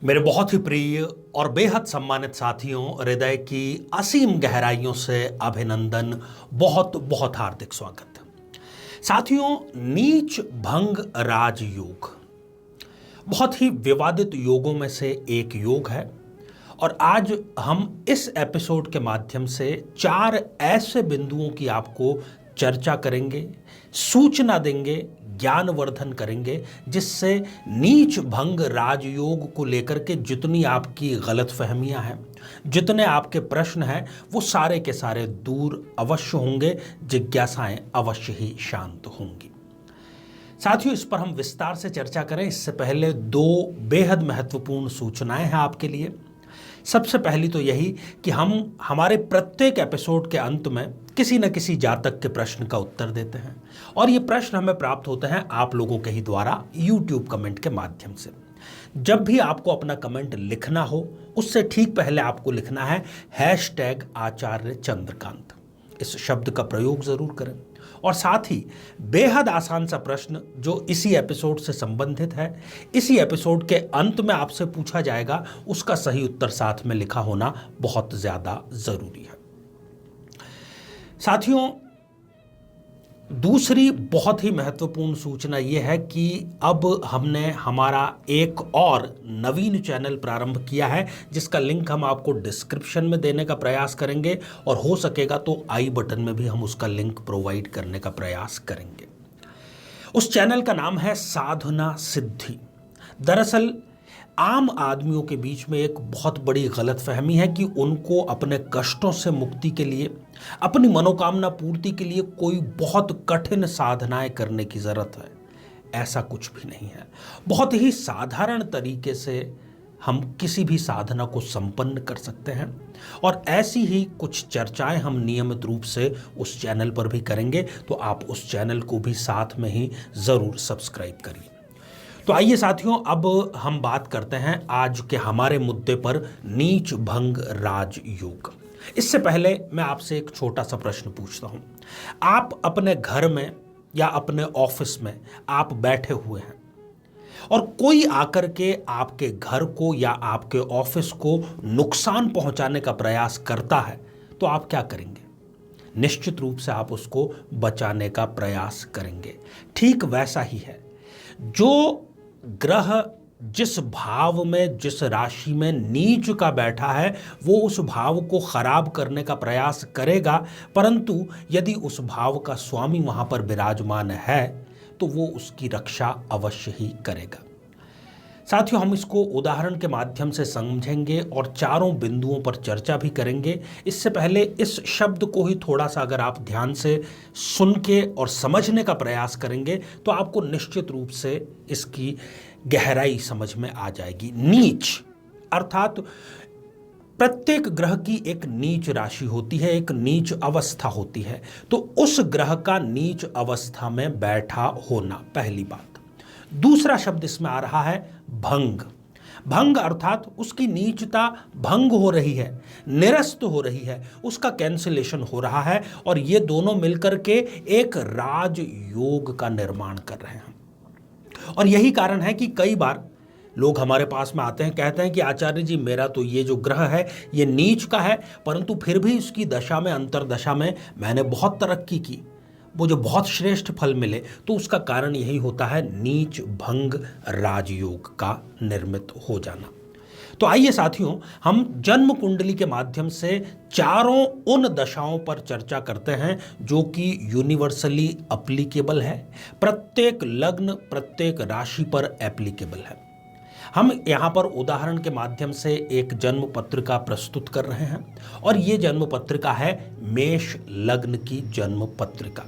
मेरे बहुत ही प्रिय और बेहद सम्मानित साथियों, हृदय की असीम गहराइयों से अभिनंदन, बहुत बहुत हार्दिक स्वागत। साथियों, नीच भंग राजयोग बहुत ही विवादित योगों में से एक योग है और आज हम इस एपिसोड के माध्यम से 4 ऐसे बिंदुओं की आपको चर्चा करेंगे, सूचना देंगे, ज्ञानवर्धन करेंगे, जिससे नीच भंग राजयोग को लेकर के जितनी आपकी गलतफहमियां हैं, जितने आपके प्रश्न हैं, वो सारे के सारे दूर अवश्य होंगे, जिज्ञासाएं अवश्य ही शांत होंगी। साथियों, इस पर हम विस्तार से चर्चा करें इससे पहले 2 बेहद महत्वपूर्ण सूचनाएं हैं आपके लिए। सबसे पहली तो यही कि हम हमारे प्रत्येक एपिसोड के अंत में किसी न किसी जातक के प्रश्न का उत्तर देते हैं और ये प्रश्न हमें प्राप्त होते हैं आप लोगों के ही द्वारा YouTube कमेंट के माध्यम से। जब भी आपको अपना कमेंट लिखना हो, उससे ठीक पहले आपको लिखना है #आचार्य चंद्रकांत। इस शब्द का प्रयोग जरूर करें और साथ ही बेहद आसान सा प्रश्न जो इसी एपिसोड से संबंधित है, इसी एपिसोड के अंत में आपसे पूछा जाएगा, उसका सही उत्तर साथ में लिखा होना बहुत ज्यादा जरूरी है। साथियों, दूसरी बहुत ही महत्वपूर्ण सूचना यह है कि अब हमने हमारा एक और नवीन चैनल प्रारंभ किया है, जिसका लिंक हम आपको डिस्क्रिप्शन में देने का प्रयास करेंगे और हो सकेगा तो आई बटन में भी हम उसका लिंक प्रोवाइड करने का प्रयास करेंगे। उस चैनल का नाम है साधना सिद्धि। दरअसल आम आदमियों के बीच में एक बहुत बड़ी गलतफहमी है कि उनको अपने कष्टों से मुक्ति के लिए, अपनी मनोकामना पूर्ति के लिए कोई बहुत कठिन साधनाएं करने की जरूरत है। ऐसा कुछ भी नहीं है। बहुत ही साधारण तरीके से हम किसी भी साधना को संपन्न कर सकते हैं और ऐसी ही कुछ चर्चाएं हम नियमित रूप से उस चैनल पर भी करेंगे, तो आप उस चैनल को भी साथ में ही जरूर सब्सक्राइब करिए। तो आइए साथियों, अब हम बात करते हैं आज के हमारे मुद्दे पर, नीच भंग राजयोग। इससे पहले मैं आपसे एक छोटा सा प्रश्न पूछता हूं। आप अपने घर में या अपने ऑफिस में आप बैठे हुए हैं और कोई आकर के आपके घर को या आपके ऑफिस को नुकसान पहुंचाने का प्रयास करता है, तो आप क्या करेंगे? निश्चित रूप से आप उसको बचाने का प्रयास करेंगे। ठीक वैसा ही है, जो ग्रह जिस भाव में, जिस राशि में नीच का बैठा है, वो उस भाव को खराब करने का प्रयास करेगा, परंतु यदि उस भाव का स्वामी वहां पर विराजमान है तो वो उसकी रक्षा अवश्य ही करेगा। साथियों, हम इसको उदाहरण के माध्यम से समझेंगे और 4 बिंदुओं पर चर्चा भी करेंगे। इससे पहले इस शब्द को ही थोड़ा सा अगर आप ध्यान से सुन के और समझने का प्रयास करेंगे तो आपको निश्चित रूप से इसकी गहराई समझ में आ जाएगी। नीच अर्थात प्रत्येक ग्रह की एक नीच राशि होती है, एक नीच अवस्था होती है, तो उस ग्रह का नीच अवस्था में बैठा होना, पहली बात। दूसरा शब्द इसमें आ रहा है भंग। भंग अर्थात उसकी नीचता भंग हो रही है, निरस्त हो रही है, उसका कैंसिलेशन हो रहा है और ये दोनों मिलकर के एक राजयोग का निर्माण कर रहे हैं। और यही कारण है कि कई बार लोग हमारे पास में आते हैं, कहते हैं कि आचार्य जी, मेरा तो ये जो ग्रह है ये नीच का है, परंतु फिर भी इसकी दशा में, अंतरदशा में मैंने बहुत तरक्की की, मुझे बहुत श्रेष्ठ फल मिले। तो उसका कारण यही होता है नीच भंग राजयोग का निर्मित हो जाना। तो आइए साथियों, हम जन्म कुंडली के माध्यम से 4 उन दशाओं पर चर्चा करते हैं जो कि यूनिवर्सली एप्लीकेबल है, प्रत्येक लग्न, प्रत्येक राशि पर एप्लीकेबल है। हम यहाँ पर उदाहरण के माध्यम से एक जन्म पत्रिका प्रस्तुत कर रहे हैं और ये जन्म पत्रिका है मेष लग्न की जन्म पत्रिका।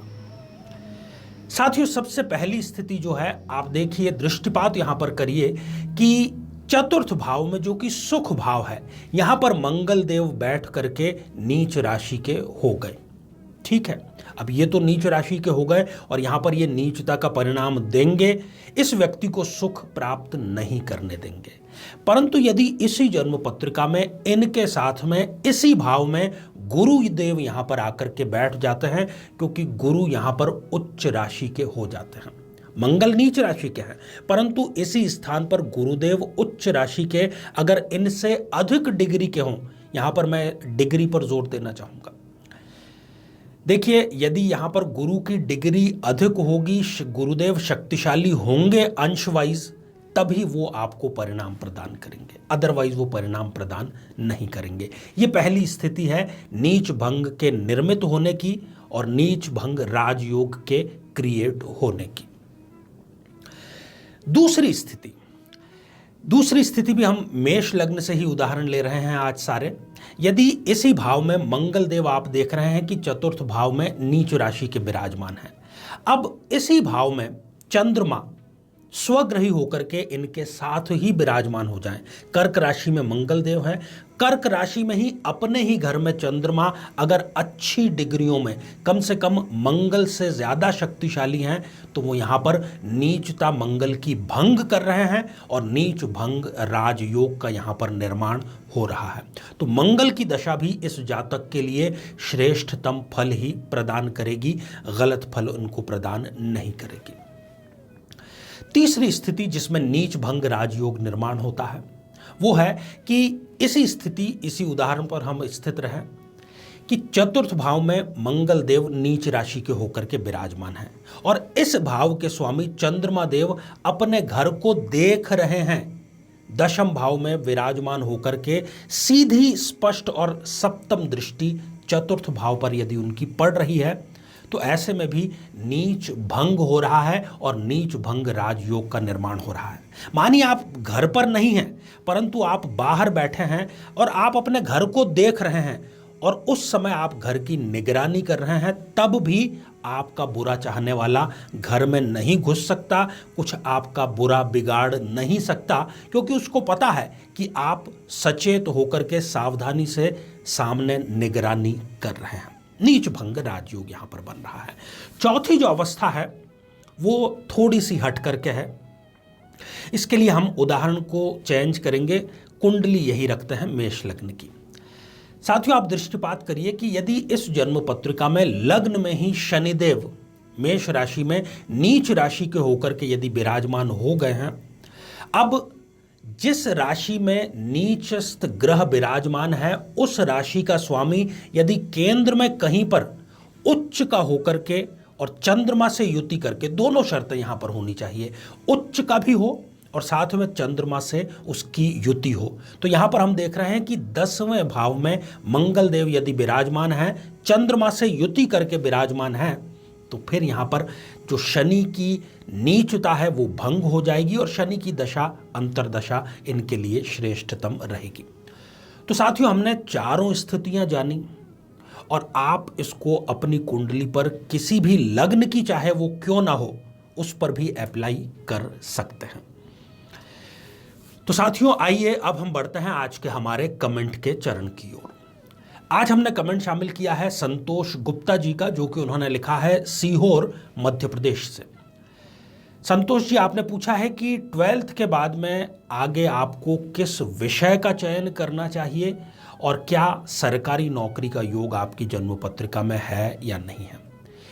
साथियों, सबसे पहली स्थिति जो है, आप देखिए, दृष्टिपात यहां पर करिए कि चतुर्थ भाव में जो कि सुख भाव है, यहां पर मंगल देव बैठ करके नीच राशि के हो गए। ठीक है, अब ये तो नीच राशि के हो गए और यहां पर ये नीचता का परिणाम देंगे, इस व्यक्ति को सुख प्राप्त नहीं करने देंगे। परंतु यदि इसी जन्म पत्रिका में इनके साथ में इसी भाव में गुरु देव यहां पर आकर के बैठ जाते हैं, क्योंकि गुरु यहां पर उच्च राशि के हो जाते हैं, मंगल नीच राशि के हैं, परंतु इसी स्थान पर गुरुदेव उच्च राशि के अगर इनसे अधिक डिग्री के हों, यहां पर मैं डिग्री पर जोर देना चाहूंगा। देखिए, यदि यहां पर गुरु की डिग्री अधिक होगी, गुरुदेव शक्तिशाली होंगे अंश वाइज, तभी वो आपको परिणाम प्रदान करेंगे, अदरवाइज वो परिणाम प्रदान नहीं करेंगे। ये पहली स्थिति है नीच भंग के निर्मित होने की और नीच भंग राजयोग के क्रिएट होने की। दूसरी स्थिति भी हम मेष लग्न से ही उदाहरण ले रहे हैं आज सारे। यदि इसी भाव में मंगल देव आप देख रहे हैं कि चतुर्थ भाव में नीच राशि के विराजमान हैं, अब इसी भाव में चंद्रमा स्वग्रही होकर के इनके साथ ही विराजमान हो जाएं। कर्क राशि में मंगल देव है, कर्क राशि में ही अपने ही घर में चंद्रमा अगर अच्छी डिग्रियों में कम से कम मंगल से ज्यादा शक्तिशाली हैं, तो वो यहां पर नीचता मंगल की भंग कर रहे हैं और नीच भंग राजयोग का यहां पर निर्माण हो रहा है। तो मंगल की दशा भी इस जातक के लिए श्रेष्ठतम फल ही प्रदान करेगी, गलत फल उनको प्रदान नहीं करेगी। तीसरी स्थिति जिसमें नीच भंग राजयोग निर्माण होता है वो है कि इसी उदाहरण पर हम स्थित रहें कि चतुर्थ भाव में मंगल देव नीच राशि के होकर के विराजमान हैं और इस भाव के स्वामी चंद्रमा देव अपने घर को देख रहे हैं। दशम भाव में विराजमान होकर के सीधी स्पष्ट और सप्तम दृष्टि चतुर्थ भाव पर यदि उनकी पड़ रही है, तो ऐसे में भी नीच भंग हो रहा है और नीच भंग राजयोग का निर्माण हो रहा है। मानिए आप घर पर नहीं हैं, परंतु आप बाहर बैठे हैं और आप अपने घर को देख रहे हैं और उस समय आप घर की निगरानी कर रहे हैं, तब भी आपका बुरा चाहने वाला घर में नहीं घुस सकता, कुछ आपका बुरा बिगाड़ नहीं सकता, क्योंकि उसको पता है कि आप सचेत होकर के सावधानी से सामने निगरानी कर रहे हैं। नीच भंग राजयोग यहां पर बन रहा है। चौथी जो अवस्था है वो थोड़ी सी हट करके है, इसके लिए हम उदाहरण को चेंज करेंगे। कुंडली यही रखते हैं मेष लग्न की। साथियों, आप दृष्टिपात करिए कि यदि इस जन्म पत्रिका में लग्न में ही शनिदेव मेष राशि में नीच राशि के होकर के यदि विराजमान हो गए हैं, अब जिस राशि में नीचस्थ ग्रह विराजमान है उस राशि का स्वामी यदि केंद्र में कहीं पर उच्च का होकर के और चंद्रमा से युति करके, दोनों शर्तें यहां पर होनी चाहिए, उच्च का भी हो और साथ में चंद्रमा से उसकी युति हो, तो यहां पर हम देख रहे हैं कि 10वें भाव में मंगल देव यदि विराजमान है, चंद्रमा से युति करके विराजमान है, तो फिर यहां पर जो शनि की नीचता है वो भंग हो जाएगी और शनि की दशा अंतरदशा इनके लिए श्रेष्ठतम रहेगी। तो साथियों, हमने चारों स्थितियां जानी और आप इसको अपनी कुंडली पर किसी भी लग्न की चाहे वो क्यों ना हो उस पर भी अप्लाई कर सकते हैं। तो साथियों, आइए अब हम बढ़ते हैं आज के हमारे कमेंट के चरण की ओर। आज हमने कमेंट शामिल किया है संतोष गुप्ता जी का, जो कि उन्होंने लिखा है सीहोर मध्य प्रदेश से। संतोष जी, आपने पूछा है कि 12th के बाद में आगे आपको किस विषय का चयन करना चाहिए और क्या सरकारी नौकरी का योग आपकी जन्म पत्रिका में है या नहीं है।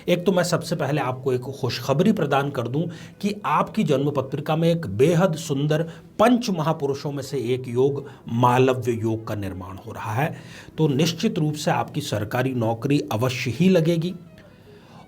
एक तो मैं सबसे पहले आपको एक खुशखबरी प्रदान कर दूं कि आपकी जन्म पत्रिका में एक बेहद सुंदर पंच महापुरुषों में से एक योग मालव्य योग का निर्माण हो रहा है। तो निश्चित रूप से आपकी सरकारी नौकरी अवश्य ही लगेगी।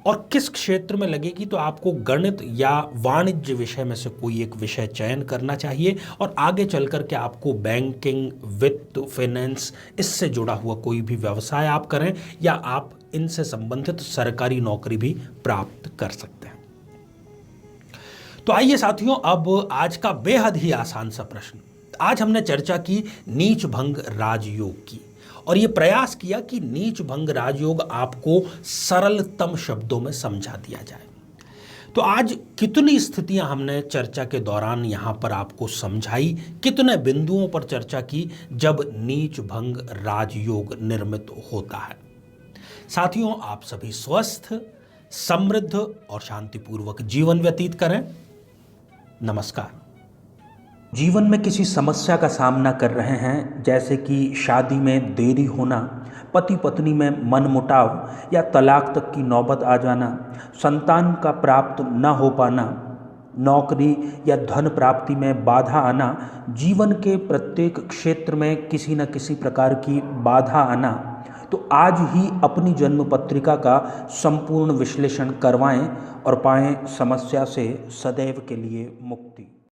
और किस क्षेत्र में लगेगी, तो आपको गणित या वाणिज्य विषय में से कोई एक विषय चयन करना चाहिए और आगे चल कर के आपको बैंकिंग, वित्त, फाइनेंस, इससे जुड़ा हुआ कोई भी व्यवसाय आप करें या आप इनसे संबंधित सरकारी नौकरी भी प्राप्त कर सकते हैं। तो आइए साथियों, अब आज का बेहद ही आसान सा प्रश्न। आज हमने चर्चा की नीच भंग राजयोग की और ये प्रयास किया कि नीच भंग राजयोग आपको सरलतम शब्दों में समझा दिया जाए। तो आज कितनी स्थितियां हमने चर्चा के दौरान यहां पर आपको समझाई, कितने बिंदुओं पर चर्चा की जब नीच भंग राजयोग निर्मित होता है। साथियों, आप सभी स्वस्थ, समृद्ध और शांतिपूर्वक जीवन व्यतीत करें। नमस्कार। जीवन में किसी समस्या का सामना कर रहे हैं, जैसे कि शादी में देरी होना, पति पत्नी में मनमुटाव या तलाक तक की नौबत आ जाना, संतान का प्राप्त न हो पाना, नौकरी या धन प्राप्ति में बाधा आना, जीवन के प्रत्येक क्षेत्र में किसी न किसी प्रकार की बाधा आना, तो आज ही अपनी जन्म पत्रिका का संपूर्ण विश्लेषण करवाएं और पाएं समस्या से सदैव के लिए मुक्ति।